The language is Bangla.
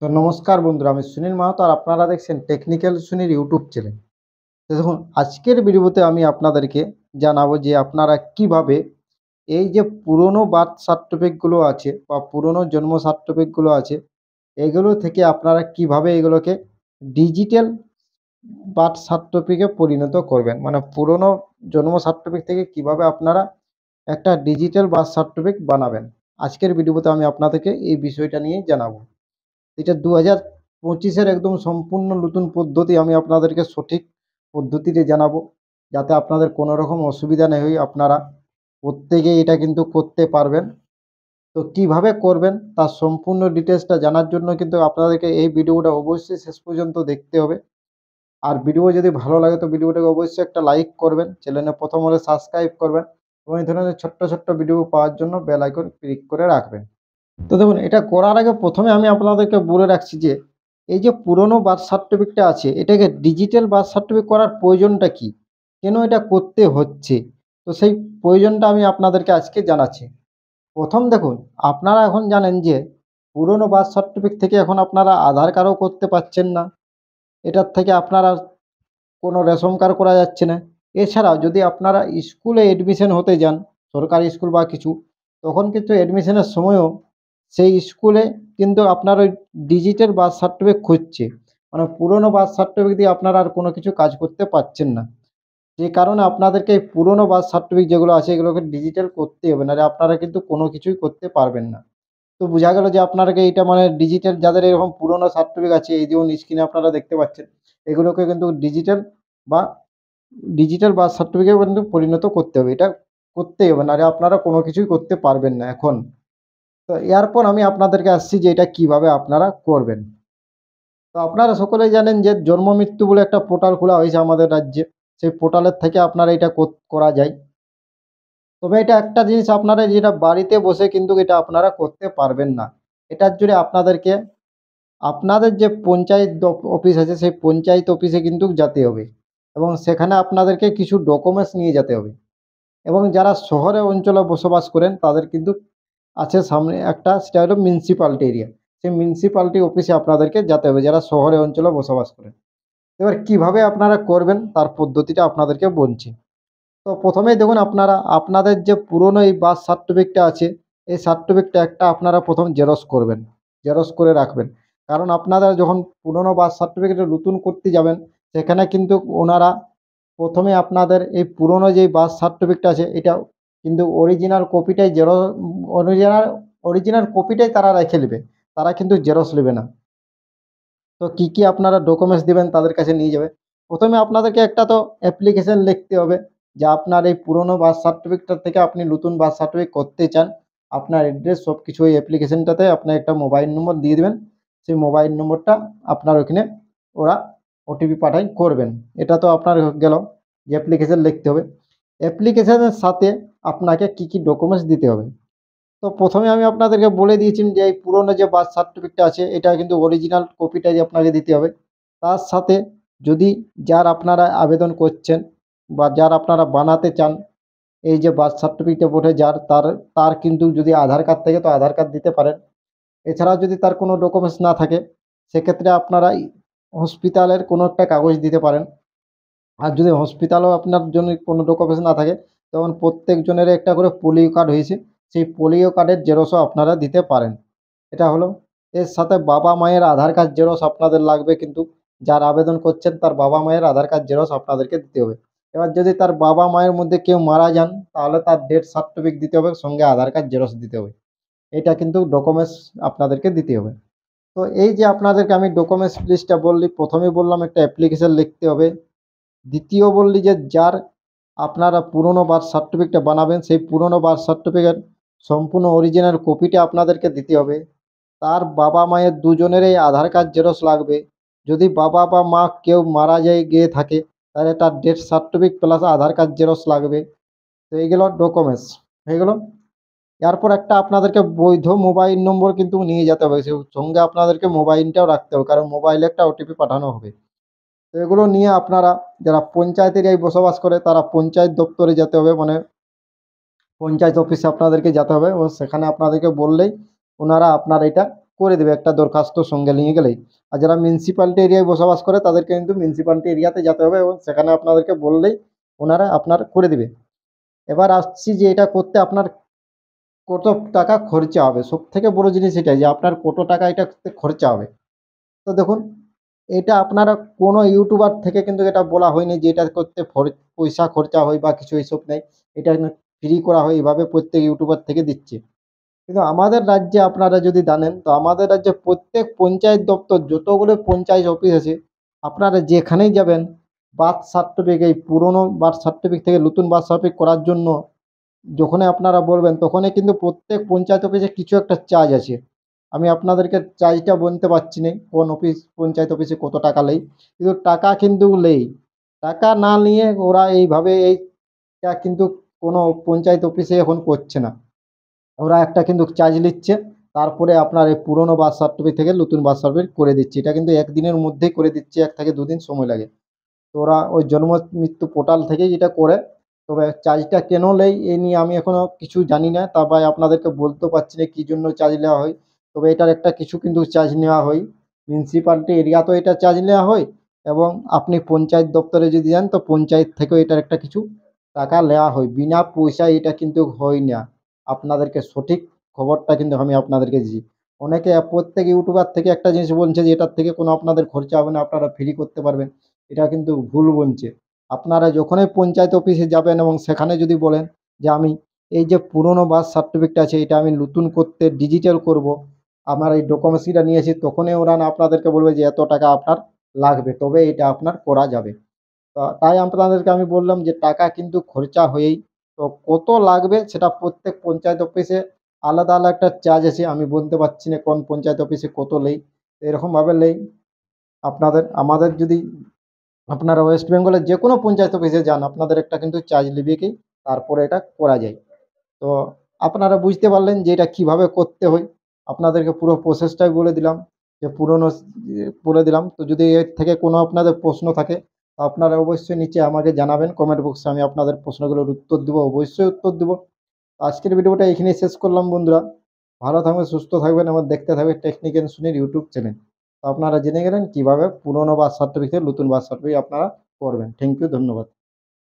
তো নমস্কার বন্ধুরা, আমি সুনীল মাহাতো আর আপনারা দেখছেন টেকনিক্যাল সুনীল ইউটিউব চ্যানেল। তো দেখুন, আজকের ভিডিওতে আমি আপনাদেরকে জানাবো যে আপনারা কিভাবে এই যে পুরনো বার্থ সার্টিফিকেটগুলো আছে বা পুরনো জন্ম সার্টিফিকেটগুলো আছে, এগুলো থেকে আপনারা কিভাবে এগুলোকে ডিজিটাল বার্থ সার্টিফিকেটে পরিণত করবেন। মানে পুরনো জন্ম সার্টিফিকেট থেকে কিভাবে আপনারা একটা ডিজিটাল বার্থ সার্টিফিকেট বানাবেন। আজকের ভিডিওতে আমি আপনাদেরকে এই বিষয়টা নিয়ে জানাবো। এটা 2025-এর একদম সম্পূর্ণ নতুন পদ্ধতি আমি আপনাদেরকে সঠিক পদ্ধতিতে জানাবো, যাতে আপনাদের কোনো রকম অসুবিধা না হয়, আপনারা প্রত্যেকেই এটা কিন্তু করতে পারবেন। তো কিভাবে করবেন তার সম্পূর্ণ ডিটেলসটা জানার জন্য কিন্তু আপনাদেরকে এই ভিডিওটা অবশ্যই শেষ পর্যন্ত দেখতে হবে। আর ভিডিও যদি ভালো লাগে তো ভিডিওটাকে অবশ্যই একটা লাইক করবেন, চ্যানেলে প্রথম হলে সাবস্ক্রাইব করবেন এবং এই ধরনের ছোট্ট ছোট্ট ভিডিও পাওয়ার জন্য বেল আইকন ক্লিক করে রাখবেন। তো দেখুন, এটা করার আগে প্রথমে আমি আপনাদেরকে বলে রাখছি যে এই যে পুরনো বার্থ সার্টিফিকেটটা আছে, এটাকে ডিজিটাল বার্থ সার্টিফিকেট করার প্রয়োজনটা কি, কেন এটা করতে হচ্ছে। তো সেই প্রয়োজনটা আমি আপনাদেরকে আজকে জানাচ্ছি। প্রথম দেখুন, আপনারা এখন জানেন যে পুরনো বার্থ সার্টিফিকেট থেকে এখন আপনারা আধার কার্ডও করতে পারছেন না, এটার থেকে আপনারা কোনো রেশন কার্ড করা যাচ্ছে না। এছাড়াও যদি আপনারা স্কুলে এডমিশন হতে যান, সরকারি স্কুল বা কিছু, তখন কিন্তু এডমিশনের সময়ও সেই স্কুলে কিন্তু আপনার ওই ডিজিটাল বার্থ সার্টিফিকেট খুঁজছে। মানে পুরনো বার্থ সার্টিফিকেট দিয়ে আপনারা আর কোনো কিছু কাজ করতে পারছেন না। যে কারণে আপনাদেরকে এই পুরনো বার্থ সার্টিফিকেট যেগুলো আছে এগুলোকে ডিজিটাল করতেই হবে, নাহলে আপনারা কিন্তু কোনো কিছুই করতে পারবেন না। তো বোঝা গেল যে আপনাকে এইটা মানে ডিজিটাল, যাদের এরকম পুরনো সার্টিফিকেট আছে, এই যেমন স্ক্রিনে আপনারা দেখতে পাচ্ছেন, এগুলোকে কিন্তু বা ডিজিটাল বার্থ সার্টিফিকেট কিন্তু পরিণত করতে হবে। এটা করতেই হবে, নাহলে আপনারা কোনো কিছুই করতে পারবেন না এখন। তো এরপর আমি আপনাদেরকে আসছি যে এটা কিভাবে আপনারা করবেন। তো আপনারা সকলেই জানেন যে জন্ম মৃত্যু বলে একটা পোর্টাল খোলা হয়েছে আমাদের রাজ্যে। সেই পোর্টালের থেকে আপনারা এটা করা যায়। তবে এটা একটা জিনিস, আপনারা যেটা বাড়িতে বসে কিন্তু এটা আপনারা করতে পারবেন না। এটার জন্য আপনাদেরকে আপনাদের যে পঞ্চায়েত অফিস আছে সেই পঞ্চায়েত অফিসে কিন্তু যেতে হবে এবং সেখানে আপনাদেরকে কিছু ডকুমেন্টস নিয়ে যেতে হবে। এবং যারা শহরে অঞ্চলে বসবাস করেন তাদের কিন্তু আছে সামনে একটা, সেটা হলো মিউনিসিপ্যালিটি এরিয়া। সেই মিউনিসিপ্যালিটি অফিসে আপনাদেরকে যেতে হবে যারা শহরে অঞ্চলে বসবাস করেন। এবার কিভাবে আপনারা করবেন তার পদ্ধতিটা আপনাদেরকে বলছি। তো প্রথমেই দেখুন, আপনারা আপনাদের যে পুরনো এই বার্থ সার্টিফিকেটটা আছে, এই সার্টিফিকেটটা একটা আপনারা প্রথম জেরক্স করবেন, জেরক্স করে রাখবেন। কারণ আপনারা যখন পুরনো বার্থ সার্টিফিকেটে নতুন করতে যাবেন, সেখানে কিন্তু ওনারা প্রথমে আপনাদের এই পুরনো যেই বার্থ সার্টিফিকেটটা আছে এটা কিন্তু অরিজিনাল কপিটাই অরিজিনাল অরিজিনাল কপিটাই তারা রেখে নেবে, তারা কিন্তু জেরক্স নেবে না। তো কি কি আপনারা ডকুমেন্টস দিবেন তাদের কাছে নিয়ে যাবে। প্রথমে আপনাদেরকে একটা তো অ্যাপ্লিকেশন লিখতে হবে যে আপনার এই পুরনো বার্থ সার্টিফিকেটটা থেকে আপনি নতুন বার্থ সার্টিফিকেট করতে চান। আপনার অ্যাড্রেস সব কিছু ওই অ্যাপ্লিকেশনটাতে আপনার একটা মোবাইল নম্বর দিয়ে দেবেন। সেই মোবাইল নম্বরটা আপনার ওখানে ওরা ওটিপি পাঠাই করবেন। এটা তো আপনার গেল যে অ্যাপ্লিকেশন লিখতে হবে। অ্যাপ্লিকেশনের সাথে আপনাকে কি কি ডকুমেন্টস দিতে হবে। তো প্রথমে আমি আপনাদেরকে বলে দিয়েছি যে এই পুরনো যে বার্থ সার্টিফিকেটটা আছে এটা কিন্তু অরিজিনাল কপিটাই আপনাকে দিতে হবে। তার সাথে যদি যার আপনারা আবেদন করছেন বা যার আপনারা বানাতে চান, এই যে বার্থ সার্টিফিকেট বটে যার, তার কিন্তু যদি আধার কার্ড থাকে তো আধার কার্ড দিতে পারেন। এছাড়াও যদি তার কোনো ডকুমেন্টস না থাকে, সেক্ষেত্রে আপনারা হসপিটালের কোনো একটা কাগজ দিতে পারেন। আর যদি হসপিটালেও আপনার জন্য কোনো ডকুমেন্টস না থাকে, তখন প্রত্যেকজনের একটা করে পোলিও কার্ড হয়েছে, সেই পোলিও কার্ডের জেরক্সও আপনারা দিতে পারেন। এটা হলো। এর সাথে বাবা মায়ের আধার কার্ড জেরক্স আপনাদের লাগবে, কিন্তু যার আবেদন করছেন তার বাবা মায়ের আধার কার্ড জেরক্স আপনাদেরকে দিতে হবে। এবার যদি তার বাবা মায়ের মধ্যে কেউ মারা যান, তাহলে তার ডেথ সার্টিফিকেট দিতে হবে, সঙ্গে আধার কার্ড জেরক্স দিতে হবে। এটা কিন্তু ডকুমেন্টস আপনাদেরকে দিতে হবে। তো এই যে আপনাদেরকে আমি ডকুমেন্টস লিস্টটা বললি, প্রথমে বললাম একটা অ্যাপ্লিকেশন লিখতে হবে। দ্বিতীয় বললি যে যার আপনারা পুরনো বার্থ সার্টিফিকেটটা বানাবেন, সেই পুরনো বার্থ সার্টিফিকেট সম্পূর্ণ অরিজিনাল কপিটা আপনাদেরকে দিতে হবে। তার বাবা মায়ের দুজনেরই আধার কার্ড জেরক্স লাগবে। যদি বাবা বা মা কেউ মারা গিয়ে থাকে, তাহলে তার ডেথ সার্টিফিকেট প্লাস আধার কার্ড জেরক্স লাগবে। তো এইগুলো ডকুমেন্টস হয়ে গেল। এরপর একটা আপনাদেরকে বৈধ মোবাইল নম্বর কিন্তু নিয়ে যেতে হবে, সেই সঙ্গে আপনাদেরকে মোবাইলটাও রাখতে হবে, কারণ মোবাইলে একটা ওটিপি পাঠানো হবে। তো এগুলো নিয়ে আপনারা যারা পঞ্চায়েত এরিয়ায় বসবাস করে তারা পঞ্চায়েত দপ্তরে যেতে হবে, মানে পঞ্চায়েত অফিসে আপনাদেরকে যেতে হবে এবং সেখানে আপনাদেরকে বললেই ওনারা আপনার এটা করে দেবে একটা দরখাস্ত সঙ্গে নিয়ে গেলেই। আর যারা মিউনিসিপ্যালিটি এরিয়ায় বসবাস করে তাদেরকে কিন্তু মিউনিসিপ্যালিটি এরিয়াতে যেতে হবে এবং সেখানে আপনাদেরকে বললেই ওনারা আপনার করে দেবে। এবার আসছি যে এটা করতে আপনার কত টাকা খরচা হবে। সবথেকে বড় জিনিস এটাই যে আপনার কত টাকা এটা করতে খরচা হবে। তো দেখুন, এটা আপনারা কোনো ইউটিউবার থেকে কিন্তু এটা বলা হয়নি যে এটা করতে পয়সা খরচা হয় বা কিছু এইসব নেই। এটা ফ্রি করা হয়, এভাবে প্রত্যেক ইউটিউবার থেকে দিচ্ছে। কিন্তু আমাদের রাজ্যে আপনারা যদি জানেন তো আমাদের রাজ্যে প্রত্যেক পঞ্চায়েত দপ্তর যতগুলো পঞ্চায়েত অফিস আছে, আপনারা যেখানেই যাবেন বার্থ সার্টিফিকেট, এই পুরনো বার্থ সার্টিফিকেট থেকে নতুন বার্থ সার্টিফিকেট করার জন্য যখনই আপনারা বলবেন তখনই কিন্তু প্রত্যেক পঞ্চায়েত অফিসে কিছু একটা চার্জ আছে। আমি আপনাদেরকে চার্জটা বলতে পারছি না কোন অফিস পঞ্চায়েত অফিসে কত টাকা নেয়, কিন্তু টাকা কিন্তু নেই। টাকা না নিয়ে ওরা এইভাবে এইটা কিন্তু কোনো পঞ্চায়েত অফিসে এখন করছে না। ওরা একটা কিন্তু চার্জ নিচ্ছে, তারপরে আপনার এই পুরনো বার্থ সার্টিফিকেট থেকে নতুন বার্থ সার্টিফিকেট করে দিচ্ছে। এটা কিন্তু একদিনের মধ্যেই করে দিচ্ছে, 1 থেকে 2 দিন সময় লাগে। তো ওরা ওই জন্ম মৃত্যু পোর্টাল থেকেই এটা করে। তবে চার্জটা কেন নেয় এ নিয়ে আমি এখনও কিছু জানি না, তারপরে আপনাদেরকে বলতেও পারছি না কী জন্য চার্জ নেওয়া হয়। তবে এটার একটা কিছু কিন্তু চার্জ নেওয়া হয়। মিউনিসিপ্যালিটি এরিয়াতেও এটা চার্জ নেওয়া হয় এবং আপনি পঞ্চায়েত দপ্তরে যদি যান তো পঞ্চায়েত থেকেও এটার একটা কিছু টাকা নেওয়া হয়। বিনা পয়সায় এটা কিন্তু হয় না। আপনাদেরকে সঠিক খবরটা কিন্তু আমি আপনাদেরকে দিচ্ছি। অনেকে প্রত্যেক ইউটিউবার থেকে একটা জিনিস বলছে যে এটার থেকে কোনো আপনাদের খরচা হবে না, আপনারা ফ্রি করতে পারবেন। এটা কিন্তু ভুল বলছে। আপনারা যখনই পঞ্চায়েত অফিসে যাবেন এবং সেখানে যদি বলেন যে আমি এই যে পুরনো বার্থ সার্টিফিকেট আছে এটা আমি নতুন করতে ডিজিটাল করব, আমার এই ডকুমেন্টসটা নিয়েছি, তখনই ওরা না আপনাদেরকে বলবে যে এত টাকা আপনার লাগবে, তবে এটা আপনার করা যাবে। তো তাই আপনাদেরকে আমি বললাম যে টাকা কিন্তু খরচা হয়েই। তো কত লাগবে সেটা প্রত্যেক পঞ্চায়েত অফিসে আলাদা আলাদা একটা চার্জ আছে। আমি বলতে পারছি না কোন পঞ্চায়েত অফিসে কত নেয়। এরকমভাবে নেয় আমাদের যদি আপনারা ওয়েস্ট বেঙ্গলের যে কোনো পঞ্চায়েত অফিসে যান আপনাদের একটা কিন্তু চার্জ নেবে কি, তারপরে এটা করা যায়। তো আপনারা বুঝতে পারলেন যে এটা কিভাবে করতে হয়। আপনাদেরকে পুরো প্রসেসটাই বলে দিলাম, যে পুরনো বলে দিলাম। তো যদি এর থেকে কোনো আপনাদের প্রশ্ন থাকে তো আপনারা অবশ্যই নিচে আমাকে জানাবেন কমেন্ট বক্সে, আমি আপনাদের প্রশ্নগুলোর উত্তর দেবো, অবশ্যই উত্তর দেবো। আজকের ভিডিওটা এখানেই শেষ করলাম বন্ধুরা। ভালো থাকবেন, সুস্থ থাকবেন এবং দেখতে থাকবেন টেকনিক্যাল সুনীল ইউটিউব চ্যানেল। তো আপনারা জেনে গেলেন কিভাবে পুরনো বার্থ সার্টিফিকেট নতুন বার্থ সার্টিফিকেট আপনারা করবেন। থ্যাংক ইউ, ধন্যবাদ।